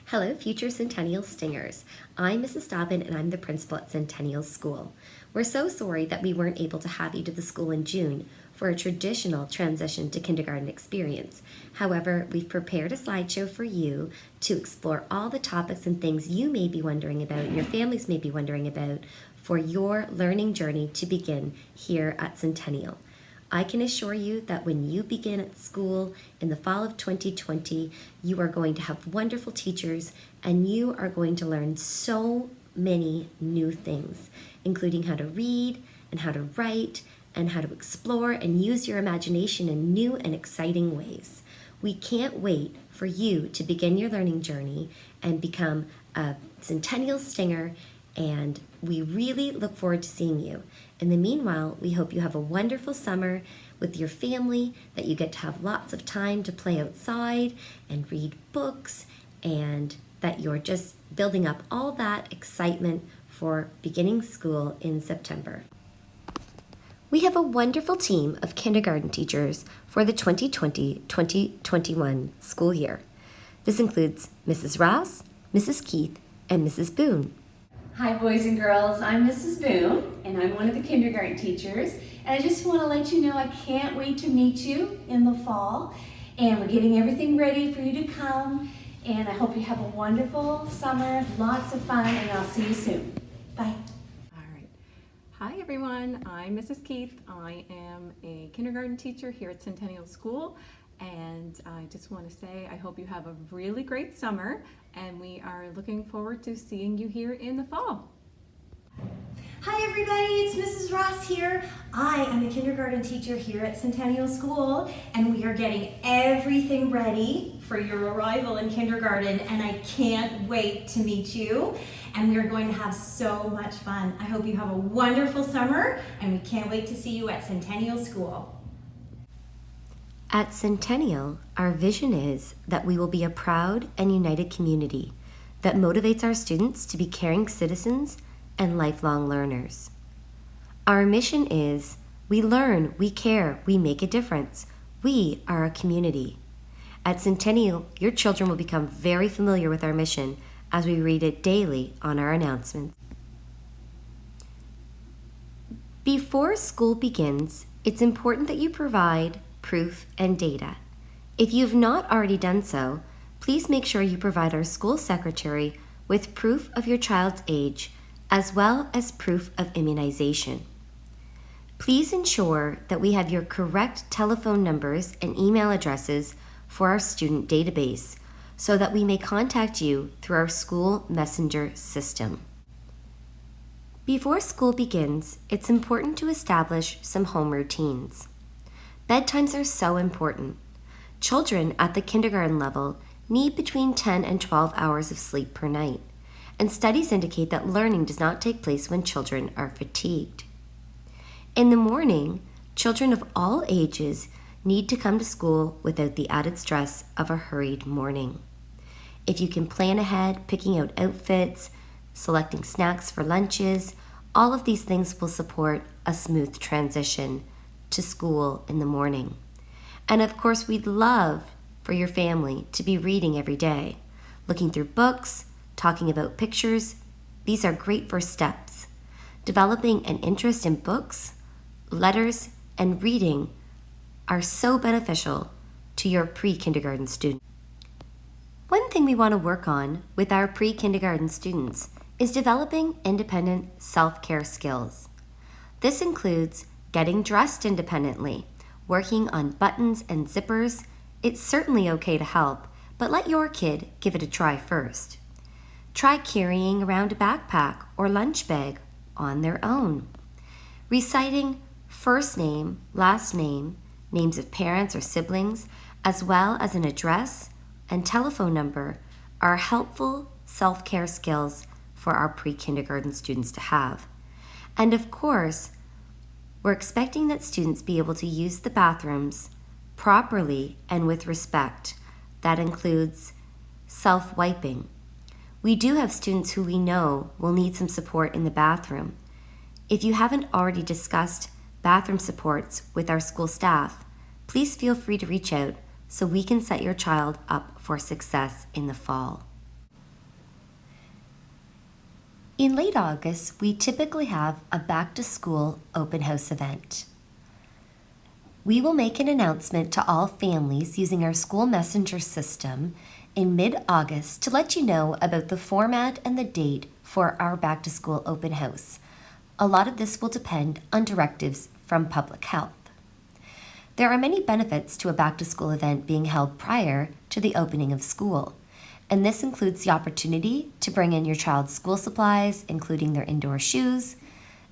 Hello, future Centennial Stingers. I'm Mrs. Dobbin and I'm the principal at Centennial School. We're so sorry that we weren't able to have you to the school in June for a traditional transition to kindergarten experience. However, we've prepared a slideshow for you to explore all the topics and things you may be wondering about and your families may be wondering about for your learning journey to begin here at Centennial. I can assure you that when you begin at school in the fall of 2020, you are going to have wonderful teachers and you are going to learn so many new things, including how to read and how to write and how to explore and use your imagination in new and exciting ways. We can't wait for you to begin your learning journey and become a Centennial Stinger, and we really look forward to seeing you. In the meanwhile, we hope you have a wonderful summer with your family, that you get to have lots of time to play outside and read books, and that you're just building up all that excitement for beginning school in September. We have a wonderful team of kindergarten teachers for the 2020-2021 school year. This includes Mrs. Ross, Mrs. Keith, and Mrs. Boone. Hi boys and girls, I'm Mrs. Boone and I'm one of the kindergarten teachers, and I just want to let you know I can't wait to meet you in the fall, and we're getting everything ready for you to come, and I hope you have a wonderful summer, lots of fun, and I'll see you soon. Bye. All right. Hi everyone, I'm Mrs. Keith. I am a kindergarten teacher here at Centennial School, and I just want to say I hope you have a really great summer, and we are looking forward to seeing you here in the fall. Hi everybody, it's Mrs. Ross here. I am a kindergarten teacher here at Centennial School, and we are getting everything ready for your arrival in kindergarten, and I can't wait to meet you, and we are going to have so much fun. I hope you have a wonderful summer, and we can't wait to see you at Centennial School. At Centennial, our vision is that we will be a proud and united community that motivates our students to be caring citizens and lifelong learners. Our mission is, we learn, we care, we make a difference. We are a community. At Centennial, your children will become very familiar with our mission as we read it daily on our announcements. Before school begins, it's important that you provide proof and data. If you've not already done so, please make sure you provide our school secretary with proof of your child's age as well as proof of immunization. Please ensure that we have your correct telephone numbers and email addresses for our student database so that we may contact you through our school messenger system. Before school begins, it's important to establish some home routines. Bedtimes are so important. Children at the kindergarten level need between 10 and 12 hours of sleep per night, and studies indicate that learning does not take place when children are fatigued. In the morning, children of all ages need to come to school without the added stress of a hurried morning. If you can plan ahead, picking out outfits, selecting snacks for lunches, all of these things will support a smooth transition to school in the morning. And of course, we'd love for your family to be reading every day, looking through books, talking about pictures. These are great first steps. Developing an interest in books, letters, and reading are so beneficial to your pre-kindergarten student. One thing we want to work on with our pre-kindergarten students is developing independent self-care skills. This includes getting dressed independently, working on buttons and zippers. It's certainly okay to help, but let your kid give it a try first. Try carrying around a backpack or lunch bag on their own. Reciting first name, last name, names of parents or siblings, as well as an address and telephone number are helpful self-care skills for our pre-kindergarten students to have. And of course, we're expecting that students be able to use the bathrooms properly and with respect. That includes self-wiping. We do have students who we know will need some support in the bathroom. If you haven't already discussed bathroom supports with our school staff, please feel free to reach out so we can set your child up for success in the fall. In late August, we typically have a back-to-school open house event. We will make an announcement to all families using our school messenger system in mid-August to let you know about the format and the date for our back-to-school open house. A lot of this will depend on directives from public health. There are many benefits to a back-to-school event being held prior to the opening of school, and this includes the opportunity to bring in your child's school supplies, including their indoor shoes.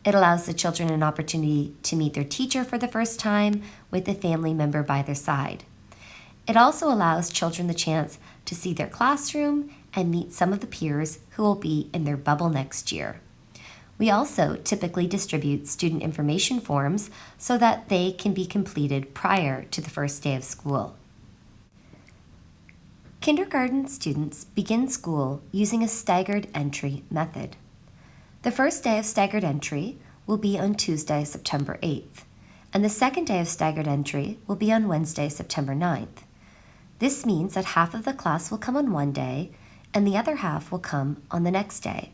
It allows the children an opportunity to meet their teacher for the first time with a family member by their side. It also allows children the chance to see their classroom and meet some of the peers who will be in their bubble next year. We also typically distribute student information forms so that they can be completed prior to the first day of school. Kindergarten students begin school using a staggered entry method. The first day of staggered entry will be on Tuesday, September 8th, and the second day of staggered entry will be on Wednesday, September 9th. This means that half of the class will come on one day and the other half will come on the next day.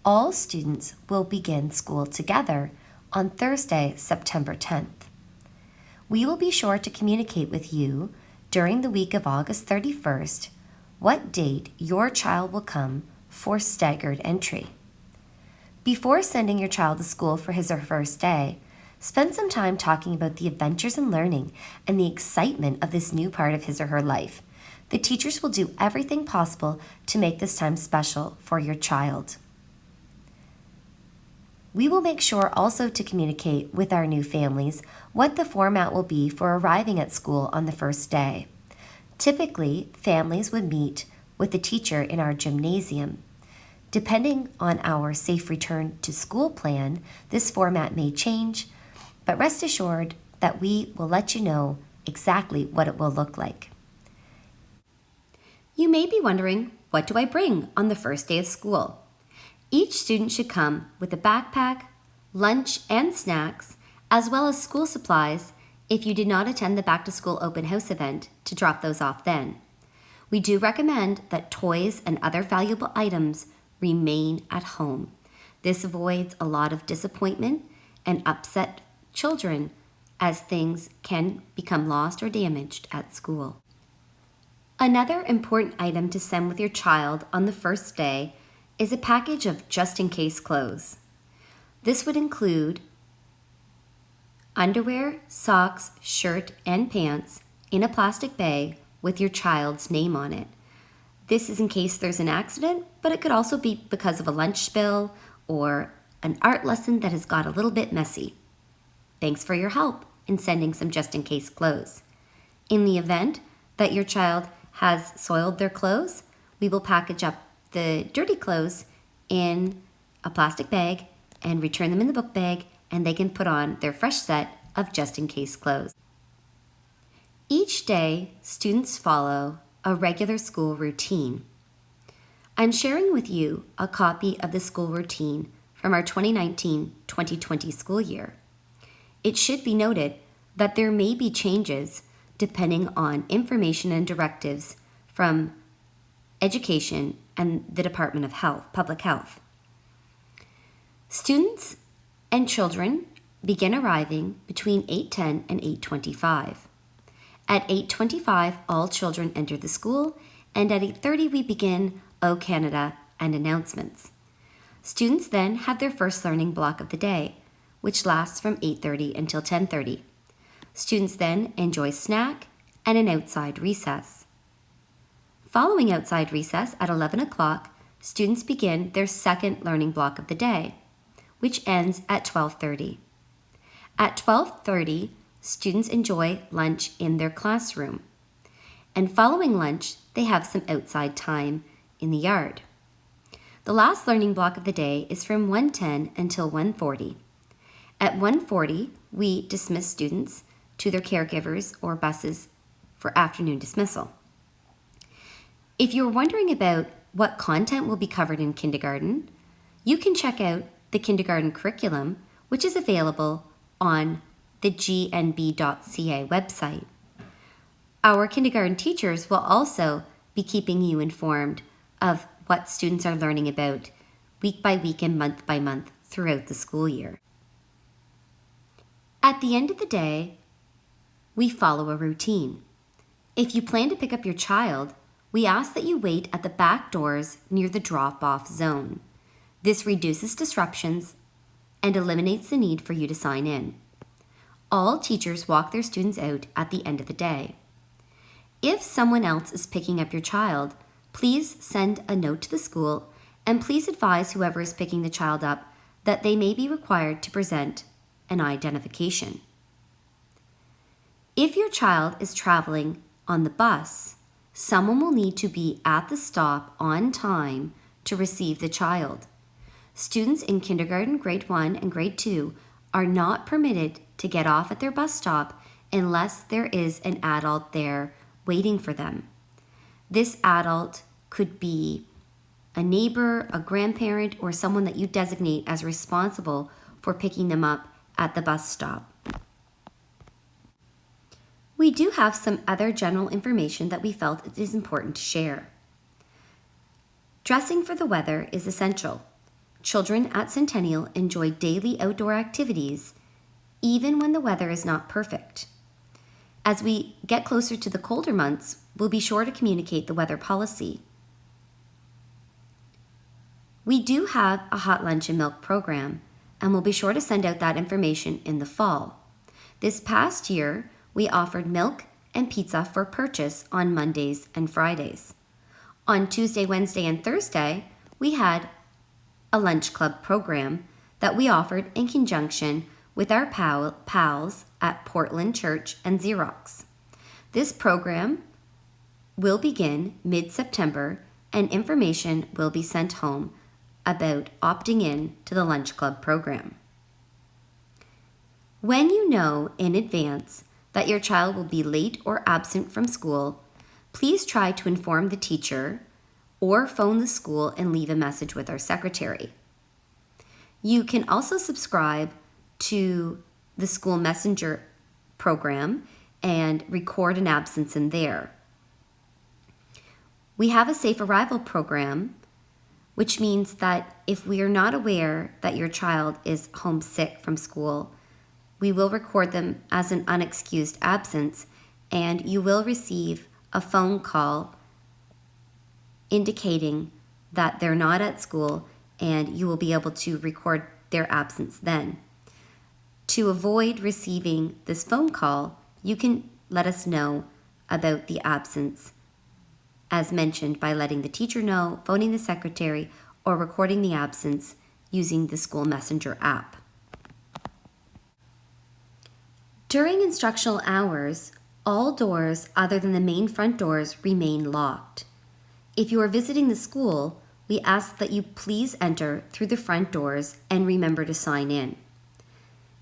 All students will begin school together on Thursday, September 10th. We will be sure to communicate with you during the week of August 31st what date your child will come for staggered entry. Before sending your child to school for his or her first day, spend some time talking about the adventures in learning and the excitement of this new part of his or her life. The teachers will do everything possible to make this time special for your child. We will make sure also to communicate with our new families what the format will be for arriving at school on the first day. Typically, families would meet with the teacher in our gymnasium. Depending on our safe return to school plan, this format may change, but rest assured that we will let you know exactly what it will look like. You may be wondering, what do I bring on the first day of school? Each student should come with a backpack, lunch and snacks, as well as school supplies if you did not attend the back-to-school open house event to drop those off then. We do recommend that toys and other valuable items remain at home. This avoids a lot of disappointment and upset children as things can become lost or damaged at school. Another important item to send with your child on the first day is a package of just-in-case clothes. This would include underwear, socks, shirt, and pants in a plastic bag with your child's name on it. This is in case there's an accident, but it could also be because of a lunch spill or an art lesson that has got a little bit messy. Thanks for your help in sending some just-in-case clothes. In the event that your child has soiled their clothes, we will package up the dirty clothes in a plastic bag and return them in the book bag, and they can put on their fresh set of just-in-case clothes. Each day, students follow a regular school routine. I'm sharing with you a copy of the school routine from our 2019-2020 school year. It should be noted that there may be changes depending on information and directives from Education and the Department of Health, Public Health. Students and children begin arriving between 8:10 and 8:25. At 8:25, all children enter the school, and at 8:30 we begin O Canada and announcements. Students then have their first learning block of the day, which lasts from 8:30 until 10:30. Students then enjoy snack and an outside recess. Following outside recess at 11 o'clock, students begin their second learning block of the day, which ends at 12:30. At 12:30, students enjoy lunch in their classroom. And following lunch, they have some outside time in the yard. The last learning block of the day is from 1:10 until 1:40. At 1:40, we dismiss students to their caregivers or buses for afternoon dismissal. If you're wondering about what content will be covered in kindergarten, you can check out the kindergarten curriculum, which is available on the gnb.ca website. Our kindergarten teachers will also be keeping you informed of what students are learning about week by week and month by month throughout the school year. At the end of the day, we follow a routine. If you plan to pick up your child, we ask that you wait at the back doors near the drop-off zone. This reduces disruptions and eliminates the need for you to sign in. All teachers walk their students out at the end of the day. If someone else is picking up your child, please send a note to the school and please advise whoever is picking the child up that they may be required to present an identification. If your child is traveling on the bus, someone will need to be at the stop on time to receive the child. Students in kindergarten, grade 1, and grade 2 are not permitted to get off at their bus stop unless there is an adult there waiting for them. This adult could be a neighbor, a grandparent, or someone that you designate as responsible for picking them up at the bus stop. We do have some other general information that we felt it is important to share. Dressing for the weather is essential. Children at Centennial enjoy daily outdoor activities even when the weather is not perfect. As we get closer to the colder months, we'll be sure to communicate the weather policy. We do have a hot lunch and milk program, and we'll be sure to send out that information in the fall. This past year, we offered milk and pizza for purchase on Mondays and Fridays. On Tuesday, Wednesday, and Thursday, we had a lunch club program that we offered in conjunction with our pals at Portland Church and Xerox. This program will begin mid-September, and information will be sent home about opting in to the lunch club program. When you know in advance that your child will be late or absent from school, please try to inform the teacher or phone the school and leave a message with our secretary. You can also subscribe to the school messenger program and record an absence in there. We have a safe arrival program, which means that if we are not aware that your child is homesick from school, we will record them as an unexcused absence, and you will receive a phone call indicating that they're not at school, and you will be able to record their absence then. To avoid receiving this phone call, you can let us know about the absence, as mentioned, by letting the teacher know, phoning the secretary, or recording the absence using the school messenger app. During instructional hours, all doors other than the main front doors remain locked. If you are visiting the school, we ask that you please enter through the front doors and remember to sign in.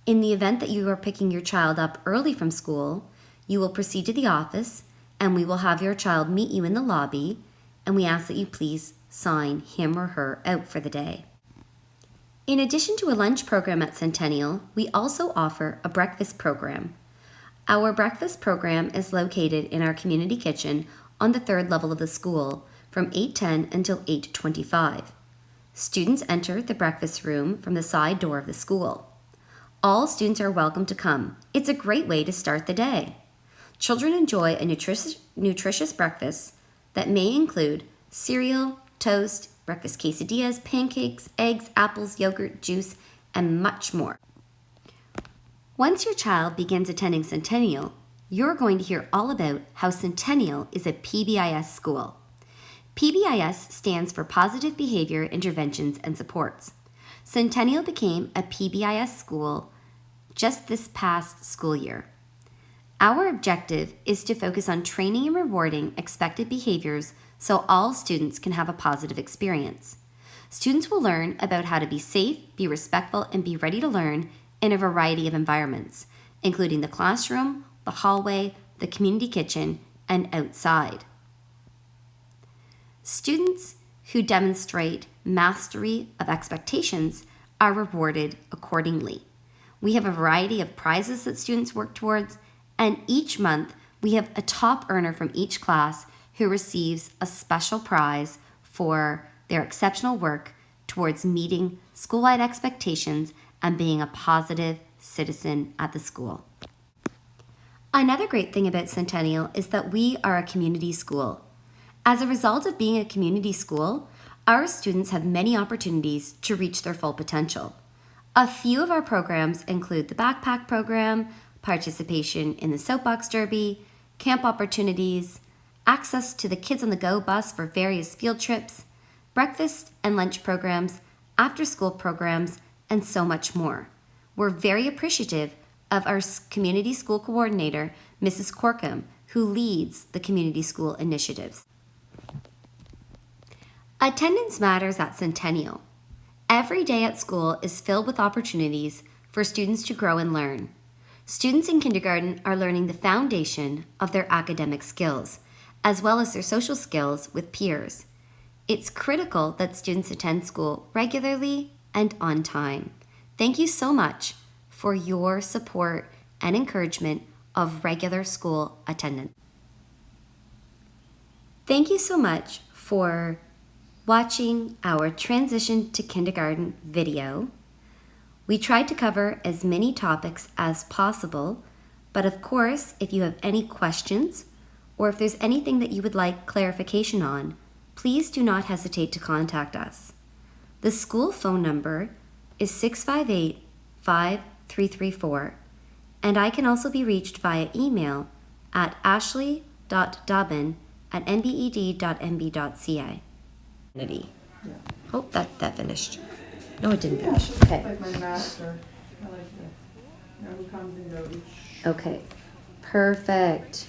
In the event that you are picking your child up early from school, you will proceed to the office and we will have your child meet you in the lobby, and we ask that you please sign him or her out for the day. In addition to a lunch program at Centennial, we also offer a breakfast program. Our breakfast program is located in our community kitchen on the 3rd level of the school from 8:10 until 8:25. Students enter the breakfast room from the side door of the school. All students are welcome to come. It's a great way to start the day. Children enjoy a nutritious breakfast that may include cereal, toast, breakfast quesadillas, pancakes, eggs, apples, yogurt, juice, and much more. Once your child begins attending Centennial, you're going to hear all about how Centennial is a PBIS school. PBIS stands for Positive Behavior Interventions and Supports. Centennial became a PBIS school just this past school year. Our objective is to focus on training and rewarding expected behaviors so all students can have a positive experience. Students will learn about how to be safe, be respectful, and be ready to learn in a variety of environments, including the classroom, the hallway, the community kitchen, and outside. Students who demonstrate mastery of expectations are rewarded accordingly. We have a variety of prizes that students work towards, and each month we have a top earner from each class who receives a special prize for their exceptional work towards meeting school-wide expectations and being a positive citizen at the school. Another great thing about Centennial is that we are a community school. As a result of being a community school, our students have many opportunities to reach their full potential. A few of our programs include the backpack program, participation in the soapbox derby, camp opportunities, access to the Kids on the Go bus for various field trips, breakfast and lunch programs, after-school programs, and so much more. We're very appreciative of our community school coordinator, Mrs. Corkum, who leads the community school initiatives. Attendance matters at Centennial. Every day at school is filled with opportunities for students to grow and learn. Students in kindergarten are learning the foundation of their academic skills, as well as their social skills with peers. It's critical that students attend school regularly and on time. Thank you so much for your support and encouragement of regular school attendance. Thank you so much for watching our Transition to Kindergarten video. We tried to cover as many topics as possible, but of course, if you have any questions or if there's anything that you would like clarification on, please do not hesitate to contact us. The school phone number is 658-5334, and I can also be reached via email at ashley.dobbin@nbed.mb.ca. Oh, that finished. No, it didn't finish. Okay. It's like my master. I like this. Now who comes and goes. Okay. Perfect.